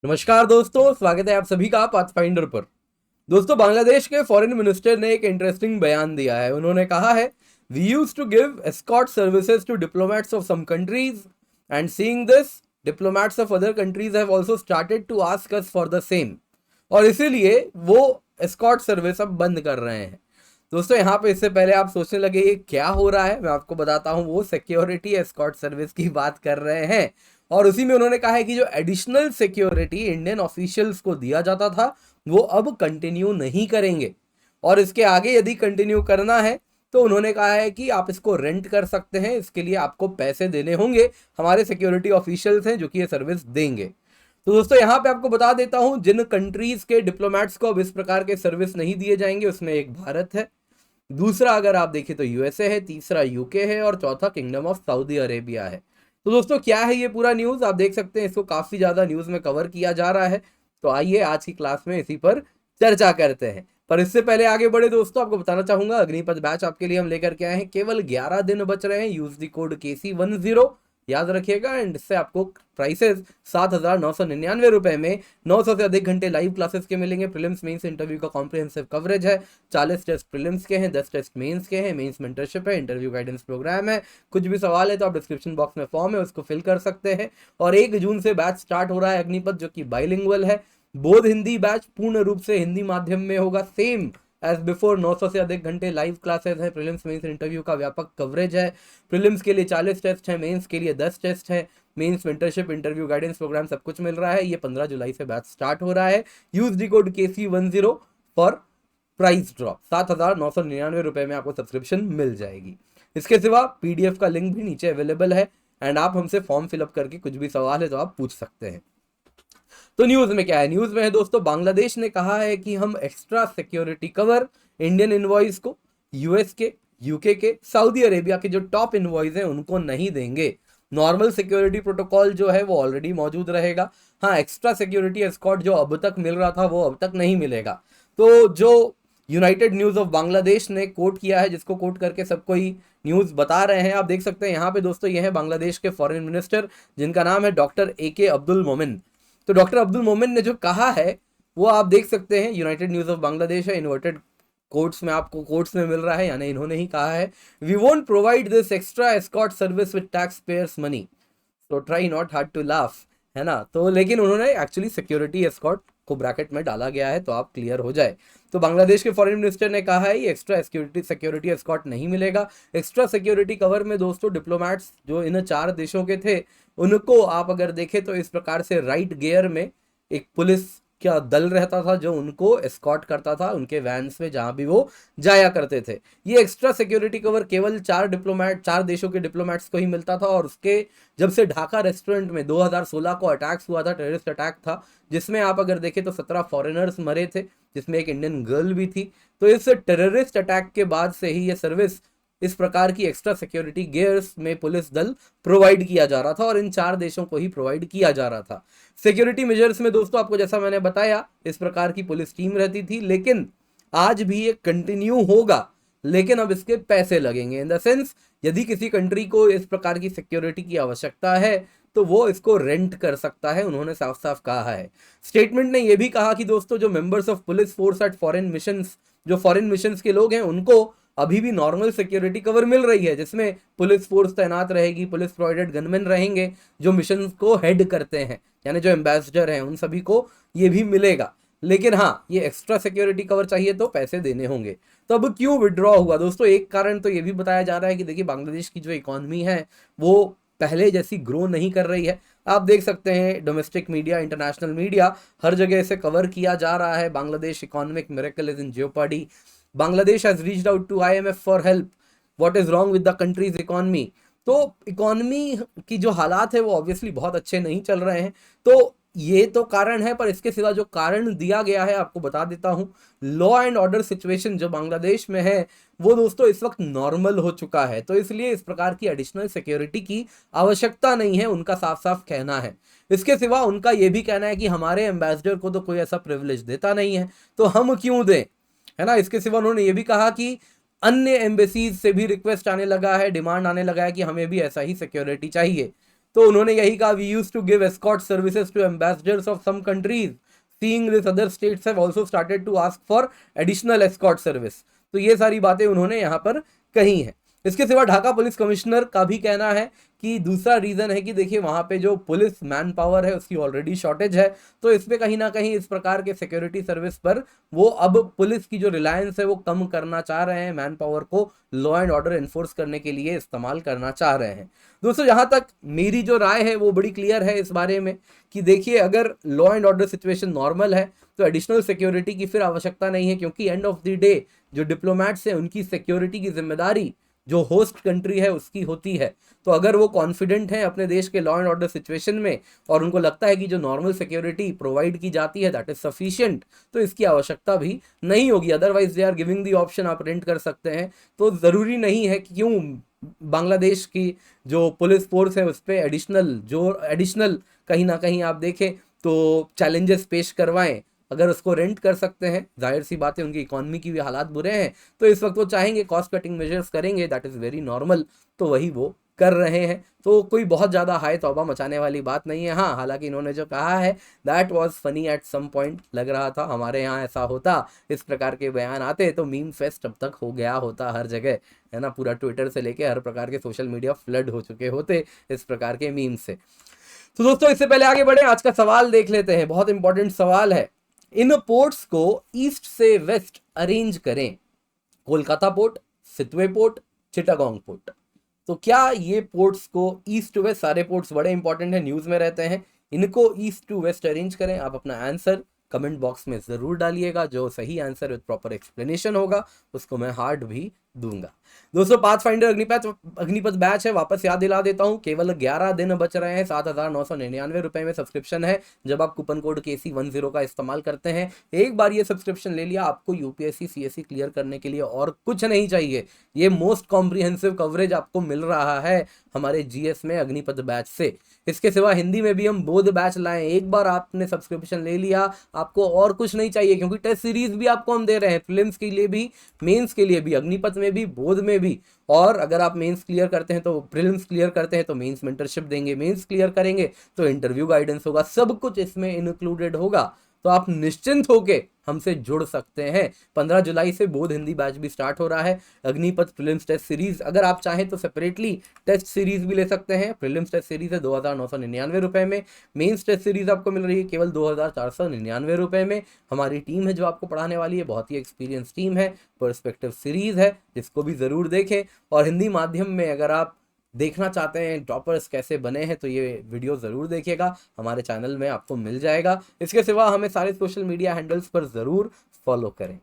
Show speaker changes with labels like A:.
A: नमस्कार दोस्तों, स्वागत है आप सभी का पाथफाइंडर पर। दोस्तों, बांग्लादेश के फॉरेन मिनिस्टर ने एक इंटरेस्टिंग बयान दिया है। उन्होंने कहा है, we use to give escort services to diplomats of some countries and seeing this diplomats of other countries have also started to ask us for the same. और इसीलिए वो एस्कॉर्ट सर्विस अब बंद कर रहे हैं। दोस्तों, यहाँ पे इससे पहले आप सोचने लगे ये क्या हो रहा है, मैं आपको बताता हूँ। वो सिक्योरिटी एस्कॉर्ट सर्विस की बात कर रहे हैं। और उसी में उन्होंने कहा है कि जो एडिशनल सिक्योरिटी इंडियन ऑफिशियल्स को दिया जाता था वो अब कंटिन्यू नहीं करेंगे। और इसके आगे यदि कंटिन्यू करना है तो उन्होंने कहा है कि आप इसको रेंट कर सकते हैं, इसके लिए आपको पैसे देने होंगे। हमारे सिक्योरिटी ऑफिशियल्स हैं जो कि ये सर्विस देंगे। तो दोस्तों, यहाँ पे आपको बता देता हूं, जिन कंट्रीज के डिप्लोमेट्स को अब इस प्रकार के सर्विस नहीं दिए जाएंगे उसमें एक भारत है, दूसरा अगर आप देखें तो यूएसए है, तीसरा यूके है और चौथा किंगडम ऑफ सऊदी अरेबिया है। तो दोस्तों, क्या है ये पूरा न्यूज़, आप देख सकते हैं इसको काफ़ी ज़्यादा न्यूज़ में कवर किया जा रहा है। तो आइए आज की क्लास में इसी पर चर्चा करते हैं। पर इससे पहले आगे बढ़े दोस्तों, आपको बताना चाहूंगा अग्निपथ बैच आपके लिए हम लेकर के आए हैं। केवल 11 दिन बच रहे हैं। यूज द कोड KC10 याद रखिएगा। एंड इससे आपको प्राइसेस 7,999 में 900 से अधिक घंटे लाइव क्लासेस के मिलेंगे। प्रीलिम्स मेंस इंटरव्यू का कॉम्प्रिहेंसिव कवरेज है। 40 टेस्ट प्रीलिम्स के हैं, 10 टेस्ट मेंस के हैं, मेंस मेंटरशिप है, इंटरव्यू गाइडेंस प्रोग्राम है। कुछ भी सवाल है तो आप डिस्क्रिप्शन बॉक्स में फॉर्म है उसको फिल कर सकते हैं। और 1 जून से बैच स्टार्ट हो रहा है अग्निपथ, जो कि बाइलिंगुअल है। बोध हिंदी बैच पूर्ण रूप से हिंदी माध्यम में होगा, सेम एज बिफोर। 900 से अधिक घंटे लाइव क्लासेस है। प्रीलिम्स मेंस इंटरव्यू का व्यापक कवरेज है। प्रीलिम्स के लिए 40 टेस्ट है, मेंस के लिए 10 टेस्ट है। Mains mentorship, interview guidance program सब कुछ मिल रहा है। ये 15 जुलाई से बैच स्टार्ट हो रहा है। Use the code KC10 for price drop. 7,999 में आपको सब्सक्रिप्शन मिल जाएगी। इसके सिवा PDF का लिंक भी नीचे अवेलेबल है। एंड आप हमसे फॉर्म फिलअप करके कुछ भी सवाल है तो आप पूछ सकते हैं। तो न्यूज में क्या है, न्यूज में है दोस्तों, बांग्लादेश ने कहा है कि हम extra security cover Indian invoice को यूएस के, यूके के, सऊदी अरेबिया के जो टॉप इनवॉइस हैं उनको नहीं देंगे। नॉर्मल सिक्योरिटी प्रोटोकॉल जो है वो ऑलरेडी मौजूद रहेगा। हाँ, एक्स्ट्रा सिक्योरिटी एस्कॉर्ट जो अब तक मिल रहा था वो अब तक नहीं मिलेगा। तो जो यूनाइटेड न्यूज ऑफ बांग्लादेश ने कोट किया है, जिसको कोट करके सब कोई न्यूज बता रहे हैं, आप देख सकते हैं यहाँ पे दोस्तों। ये है बांग्लादेश के फॉरेन मिनिस्टर, जिनका नाम है डॉक्टर AK अब्दुल मोमिन। तो डॉक्टर अब्दुल मोमिन ने जो कहा है वो आप देख सकते हैं। यूनाइटेड न्यूज ऑफ बांग्लादेश है, इन्वर्टेड कोट्स में आपको कोट्स में मिल रहा है, यानी इन्होंने ही कहा है, we won't provide this extra escort service with tax payers money, तो try not hard to laugh, है ना। तो लेकिन उन्होंने एक्चुअली सिक्योरिटी एस्कॉर्ट को ब्रैकेट में डाला गया है, तो आप क्लियर हो जाए। तो बांग्लादेश के फॉरेन मिनिस्टर ने कहा है ये एक्स्ट्रा सिक्योरिटी एस्कॉर्ट नहीं मिलेगा। एक्स्ट्रा सिक्योरिटी कवर में दोस्तों डिप्लोमेट्स जो इन 4 देशों के थे उनको आप अगर देखें तो इस प्रकार से राइट गियर में एक पुलिस का दल रहता था जो उनको एस्कॉर्ट करता था उनके वैन्स में जहां भी वो जाया करते थे। ये एक्स्ट्रा सिक्योरिटी कवर केवल 4 देशों के डिप्लोमेट्स को ही मिलता था। और उसके जब से ढाका रेस्टोरेंट में 2016 को अटैक्स हुआ था, टेररिस्ट अटैक था, जिसमें आप अगर देखें तो 17 फॉरेनर्स मरे थे, जिसमें एक इंडियन गर्ल भी थी। तो इस टेररिस्ट अटैक के बाद से ही ये सर्विस, इस प्रकार की एक्स्ट्रा सिक्योरिटी गियर्स में पुलिस दल प्रोवाइड किया जा रहा था और इन 4 देशों को ही प्रोवाइड किया जा रहा था। सिक्योरिटी मेजर्स में दोस्तों आपको जैसा मैंने बताया इस प्रकार की पुलिस टीम रहती थी, लेकिन आज भी ये कंटिन्यू होगा, लेकिन अब इसके पैसे लगेंगे। इन द सेंस, यदि किसी कंट्री को इस प्रकार की सिक्योरिटी की आवश्यकता है तो वो इसको रेंट कर सकता है, उन्होंने साफ साफ कहा है। स्टेटमेंट ने यह भी कहा कि दोस्तों जो members of police force at foreign missions, जो फॉरेन मिशंस के लोग हैं, उनको अभी भी नॉर्मल सिक्योरिटी कवर मिल रही है, जिसमें पुलिस फोर्स तैनात रहेगी, पुलिस प्रोवाइडेड गनमैन रहेंगे जो मिशन को हेड करते हैं, यानी जो एम्बेसडर हैं, उन सभी को ये भी मिलेगा। लेकिन हाँ, ये एक्स्ट्रा सिक्योरिटी कवर चाहिए तो पैसे देने होंगे। तो अब क्यों विड्रॉ हुआ दोस्तों, एक कारण तो ये भी बताया जा रहा है कि देखिए बांग्लादेश की जो इकॉनमी है वो पहले जैसी ग्रो नहीं कर रही है। आप देख सकते हैं डोमेस्टिक मीडिया, इंटरनेशनल मीडिया, हर जगह इसे कवर किया जा रहा है। Bangladesh economic miracle is in jeopardy, Bangladesh has reached out to IMF for help, what is wrong with the country's economy. तो इकोनॉमी की जो हालात है वो ऑब्वियसली बहुत अच्छे नहीं चल रहे हैं। तो ये तो कारण है, पर इसके सिवा जो कारण दिया गया है आपको बता देता हूं। लॉ एंड ऑर्डर सिचुएशन जो बांग्लादेश में है वो दोस्तों इस वक्त नॉर्मल हो चुका है, तो इसलिए इस प्रकार की एडिशनल सिक्योरिटी की आवश्यकता नहीं है, उनका साफ साफ कहना है। इसके सिवा उनका यह भी कहना है कि हमारे एम्बेसडर को तो कोई ऐसा प्रिविलेज देता नहीं है, तो हम क्यों दें, है ना। इसके सिवा उन्होंने ये भी कहा कि अन्य एम्बेसीज से भी रिक्वेस्ट आने लगा है, डिमांड आने लगा है कि हमें भी ऐसा ही सिक्योरिटी चाहिए। तो उन्होंने यही कहा, we used to give escort services to ambassadors of some countries, seeing this other states have also started to ask for additional escort service. तो ये सारी बातें उन्होंने यहाँ पर कही हैं। इसके सिवा ढाका पुलिस कमिश्नर का भी कहना है कि दूसरा रीज़न है कि देखिए वहाँ पे जो पुलिस मैन पावर है उसकी ऑलरेडी शॉर्टेज है, तो इस पे कहीं ना कहीं इस प्रकार के सिक्योरिटी सर्विस पर वो अब पुलिस की जो रिलायंस है वो कम करना चाह रहे हैं, मैन पावर को लॉ एंड ऑर्डर इन्फोर्स करने के लिए इस्तेमाल करना चाह रहे हैं। दोस्तों जहाँ तक मेरी जो राय है वो बड़ी क्लियर है इस बारे में कि देखिए अगर law and order situation normal है तो एडिशनल सिक्योरिटी की फिर आवश्यकता नहीं है, क्योंकि एंड ऑफ द डे जो डिप्लोमैट्स हैं उनकी सिक्योरिटी की जिम्मेदारी जो होस्ट कंट्री है उसकी होती है। तो अगर वो कॉन्फिडेंट हैं अपने देश के लॉ एंड ऑर्डर सिचुएशन में और उनको लगता है कि जो नॉर्मल सिक्योरिटी प्रोवाइड की जाती है दैट इज सफिशिएंट, तो इसकी आवश्यकता भी नहीं होगी। Otherwise they are giving the option, आप रेंट कर सकते हैं। तो ज़रूरी नहीं है कि क्यों बांग्लादेश की जो पुलिस फोर्स है उस पर एडिशनल कहीं ना कहीं आप देखें तो चैलेंजेस पेश करवाएं। अगर उसको रेंट कर सकते हैं, जाहिर सी बात है उनकी इकोनॉमी की भी हालात बुरे हैं, तो इस वक्त वो चाहेंगे कॉस्ट कटिंग मेजर्स करेंगे, दैट इज़ वेरी नॉर्मल, तो वही वो कर रहे हैं। तो कोई बहुत ज़्यादा हाई तौबा मचाने वाली बात नहीं है। हाँ, हालांकि इन्होंने जो कहा है that was funny at some point, लग रहा था हमारे यहाँ ऐसा होता, इस प्रकार के बयान आते तो मीम फेस्ट अब तक हो गया होता हर जगह, है ना। पूरा ट्विटर से लेके हर प्रकार के सोशल मीडिया फ्लड हो चुके होते इस प्रकार के मीम से। तो दोस्तों इससे पहले आगे बढ़े, आज का सवाल देख लेते हैं, बहुत इंपॉर्टेंट सवाल है। इन पोर्ट्स को ईस्ट से वेस्ट अरेंज करें, Kolkata port, Sittwe port, Chittagong port. तो क्या ये पोर्ट्स को ईस्ट टू वेस्ट, सारे पोर्ट्स बड़े इंपॉर्टेंट हैं, न्यूज़ में रहते हैं, इनको ईस्ट टू वेस्ट अरेंज करें? आप अपना आंसर कमेंट बॉक्स में ज़रूर डालिएगा, जो सही आंसर विद प्रॉपर एक्सप्लेनेशन होगा उसको मैं हार्ट भी दूंगा। दोस्तों पाथफाइंडर अग्निपथ बैच है, वापस याद दिला देता हूं, केवल 11 दिन बच रहे हैं, 7,999 रुपए में सब्सक्रिप्शन है। जब आप कूपन कोड KC10 का इस्तेमाल करते हैं, एक बार ये सब्सक्रिप्शन ले लिया, आपको यूपीएससी CSE क्लियर करने के लिए और कुछ नहीं चाहिए। ये मोस्ट कॉम्प्रिहेंसिव कवरेज आपको मिल रहा है हमारे GS में अग्निपथ बैच से। इसके सिवा हिंदी में भी हम बोध बैच लाएं, एक बार आपने सब्सक्रिप्शन ले लिया आपको और कुछ नहीं चाहिए, क्योंकि टेस्ट सीरीज भी आपको हम दे रहे हैं, प्रीलिम्स के लिए भी, मेंस के लिए भी, अग्निपथ में भी, बोध में भी। और अगर आप मेंस क्लियर करते हैं तो प्रीलिम्स क्लियर करते हैं तो मेंस मेंटरशिप देंगे, मेंस क्लियर करेंगे तो इंटरव्यू गाइडेंस होगा, सब कुछ इसमें इंक्लूडेड होगा। तो आप निश्चिंत होके हमसे जुड़ सकते हैं। 15 जुलाई से बोध हिंदी बैच भी स्टार्ट हो रहा है। अग्निपथ प्रीलिम्स टेस्ट सीरीज अगर आप चाहें तो सेपरेटली टेस्ट सीरीज भी ले सकते हैं। प्रीलिम्स टेस्ट सीरीज है 2,999 रुपए में, मेंस टेस्ट सीरीज आपको मिल रही है केवल 2,499 रुपए में। हमारी टीम है जो आपको पढ़ाने वाली है, बहुत ही एक्सपीरियंस टीम है। पर्सपेक्टिव सीरीज है जिसको भी ज़रूर देखें। और हिंदी माध्यम में अगर आप देखना चाहते हैं टॉपर्स कैसे बने हैं तो ये वीडियो ज़रूर देखिएगा, हमारे चैनल में आपको मिल जाएगा। इसके सिवा हमें सारे सोशल मीडिया हैंडल्स पर ज़रूर फॉलो करें।